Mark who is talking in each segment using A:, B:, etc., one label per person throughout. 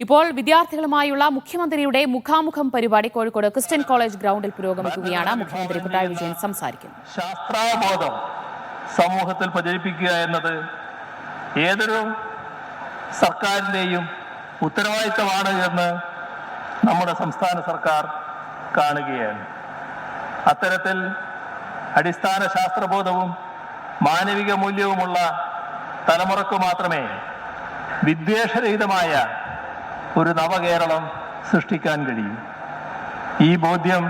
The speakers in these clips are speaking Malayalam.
A: ഇപ്പോൾ വിദ്യാർത്ഥികളുമായുള്ള മുഖ്യമന്ത്രിയുടെ മുഖാമുഖം പരിപാടി കോഴിക്കോട് ക്രിസ്ത്യൻ കോളേജ് ഗ്രൗണ്ടിൽ പുരോഗമിക്കുകയാണ്. മുഖ്യമന്ത്രി പിണറായി വിജയൻ സംസാരിക്കുന്നു.
B: ശാസ്ത്രാബോധം സമൂഹത്തിൽ പ്രചരിപ്പിക്കുക എന്നത് ഏതൊരു സർക്കാരിന്റെയും ഉത്തരവാദിത്തമാണ് എന്ന് നമ്മുടെ സംസ്ഥാന സർക്കാർ കാണുകയാണ്. അത്തരത്തിൽ അടിസ്ഥാന ശാസ്ത്രബോധവും മാനവിക മൂല്യവുമുള്ള തലമുറക്ക് മാത്രമേ വിദ്വേഷരഹിതമായ ഒരു നവകേരളം സൃഷ്ടിക്കാൻ കഴിയും. ഈ ബോധ്യം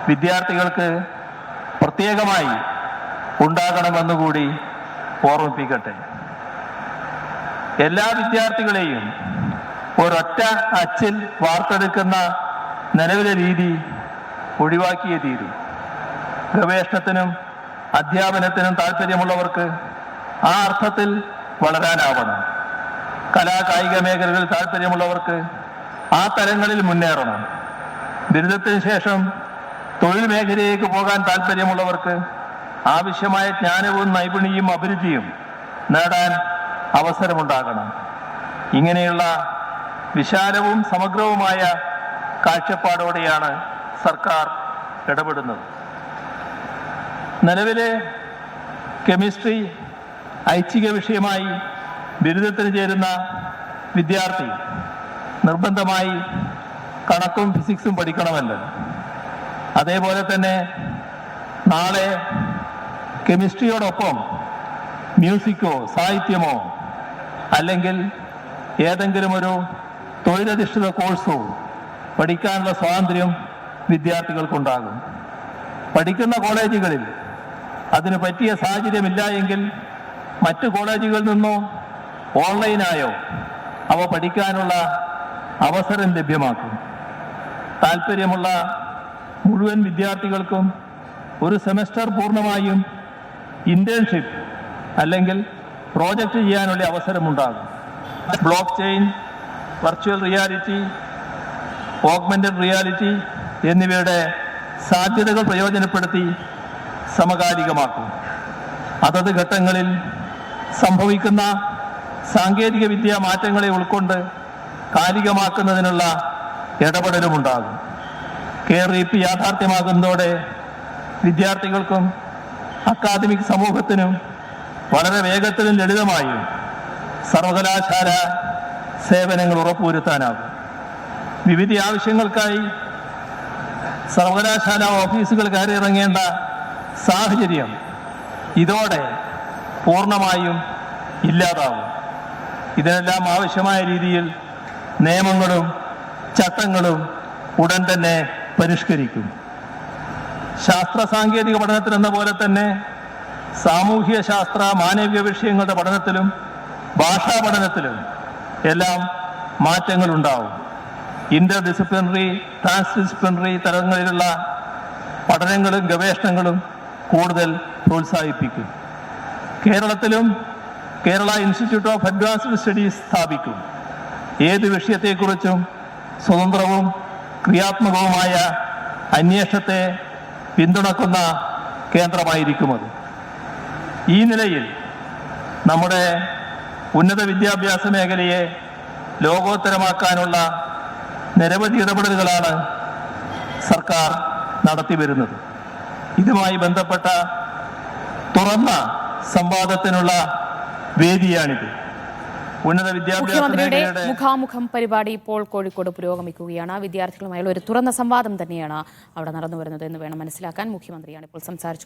B: വിദ്യാർത്ഥികൾക്ക് പ്രത്യേകമായി ഉണ്ടാകണമെന്നുകൂടി ഓർമ്മിപ്പിക്കട്ടെ. എല്ലാ വിദ്യാർത്ഥികളെയും ഒരൊറ്റ അച്ചിൽ വാർത്തെടുക്കുന്ന നിലവിലെ രീതി ഒഴിവാക്കിയേ തീരൂ. ഗവേഷണത്തിനും അധ്യാപനത്തിനും താല്പര്യമുള്ളവർക്ക് ആ അർത്ഥത്തിൽ വളരാനാവണം. കലാകായിക മേഖലകളിൽ താല്പര്യമുള്ളവർക്ക് ആ തലങ്ങളിൽ മുന്നേറണം. ബിരുദത്തിന് ശേഷം തൊഴിൽ മേഖലയിലേക്ക് പോകാൻ താല്പര്യമുള്ളവർക്ക് ആവശ്യമായ ജ്ഞാനവും നൈപുണ്യവും അഭിരുചിയും നേടാൻ അവസരമുണ്ടാകണം. ഇങ്ങനെയുള്ള വിശാലവും സമഗ്രവുമായ കാഴ്ചപ്പാടോടെയാണ് സർക്കാർ ഇടപെടുന്നത്. നിലവിലെ കെമിസ്ട്രി ഐച്ഛിക വിഷയമായി ബിരുദത്തിന് ചേരുന്ന വിദ്യാർത്ഥി നിർബന്ധമായി കണക്കും ഫിസിക്സും പഠിക്കണമല്ലോ. അതേപോലെ തന്നെ നാളെ കെമിസ്ട്രിയോടൊപ്പം മ്യൂസിക്കോ സാഹിത്യമോ അല്ലെങ്കിൽ ഏതെങ്കിലും ഒരു തൊഴിലധിഷ്ഠിത കോഴ്സോ പഠിക്കാനുള്ള സ്വാതന്ത്ര്യം വിദ്യാർത്ഥികൾക്കുണ്ടാകും. പഠിക്കുന്ന കോളേജുകളിൽ അതിന് പറ്റിയ സാഹചര്യമില്ല എങ്കിൽ മറ്റു കോളേജുകളിൽ നിന്നോ ഓൺലൈനായോ അവ പഠിക്കാനുള്ള അവസരം ലഭ്യമാക്കും. താല്പര്യമുള്ള മുഴുവൻ വിദ്യാർത്ഥികൾക്കും ഒരു സെമസ്റ്റർ പൂർണ്ണമായും ഇന്റേൺഷിപ്പ് അല്ലെങ്കിൽ പ്രോജക്റ്റ് ചെയ്യാനുള്ള അവസരമുണ്ടാകും. Blockchain, virtual reality, augmented reality എന്നിവയുടെ സാധ്യതകൾ പ്രയോജനപ്പെടുത്തി സമകാലികമാക്കും. അതത് ഘട്ടങ്ങളിൽ സംഭവിക്കുന്ന സാങ്കേതിക വിദ്യാ മാറ്റങ്ങളെ ഉൾക്കൊണ്ട് കാലികമാക്കുന്നതിനുള്ള ഇടപെടലുമുണ്ടാകും. KREP യാഥാർത്ഥ്യമാകുന്നതോടെ വിദ്യാർത്ഥികൾക്കും അക്കാദമിക് സമൂഹത്തിനും വളരെ വേഗത്തിലും ലളിതമായും സർവകലാശാല സേവനങ്ങൾ ഉറപ്പുവരുത്താനാകും. വിവിധ ആവശ്യങ്ങൾക്കായി സർവകലാശാല ഓഫീസുകൾ കയറിയിറങ്ങേണ്ട സാഹചര്യം ഇതോടെ പൂർണ്ണമായും ഇല്ലാതാവും. ഇതിനെല്ലാം ആവശ്യമായ രീതിയിൽ നിയമങ്ങളും ചട്ടങ്ങളും ഉടൻ തന്നെ പരിഷ്കരിക്കും. ശാസ്ത്ര സാങ്കേതിക പഠനത്തിനെന്ന പോലെ തന്നെ സാമൂഹ്യ ശാസ്ത്ര മാനവിക വിഷയങ്ങളുടെ പഠനത്തിലും ഭാഷാ പഠനത്തിലും എല്ലാം മാറ്റങ്ങളുണ്ടാവും. ഇന്റർ ഡിസിപ്ലിനറി, ട്രാൻസ്ഡിസിപ്ലിനറി തലങ്ങളിലുള്ള പഠനങ്ങളും ഗവേഷണങ്ങളും കൂടുതൽ പ്രോത്സാഹിപ്പിക്കും. കേരളത്തിലും Kerala institute of advanced studies സ്ഥാപിക്കും. ഏത് വിഷയത്തെക്കുറിച്ചും സ്വതന്ത്രവും ക്രിയാത്മകവുമായ അന്വേഷണത്തെ പിന്തുണക്കുന്ന കേന്ദ്രമായിരിക്കും അത്. ഈ നിലയിൽ നമ്മുടെ ഉന്നത വിദ്യാഭ്യാസ മേഖലയെ ലോകോത്തരമാക്കാനുള്ള നിരവധി ഇടപെടലുകളാണ് സർക്കാർ നടത്തിവരുന്നത്. ഇതുമായി ബന്ധപ്പെട്ട തുറന്ന സംവാദത്തിനുള്ള വേദിയാണിത്. ഉന്നത വിദ്യാഭ്യാസ
A: മുഖ്യമന്ത്രിയുടെ മുഖാമുഖം പരിപാടി ഇപ്പോൾ കോഴിക്കോട് പുരോഗമിക്കുകയാണ്. വിദ്യാർത്ഥികളുമായുള്ള ഒരു തുറന്ന സംവാദം തന്നെയാണ് അവിടെ നടന്നു വരുന്നത് എന്ന് വേണം മനസ്സിലാക്കാൻ. മുഖ്യമന്ത്രിയാണ് ഇപ്പോൾ സംസാരിച്ചത്.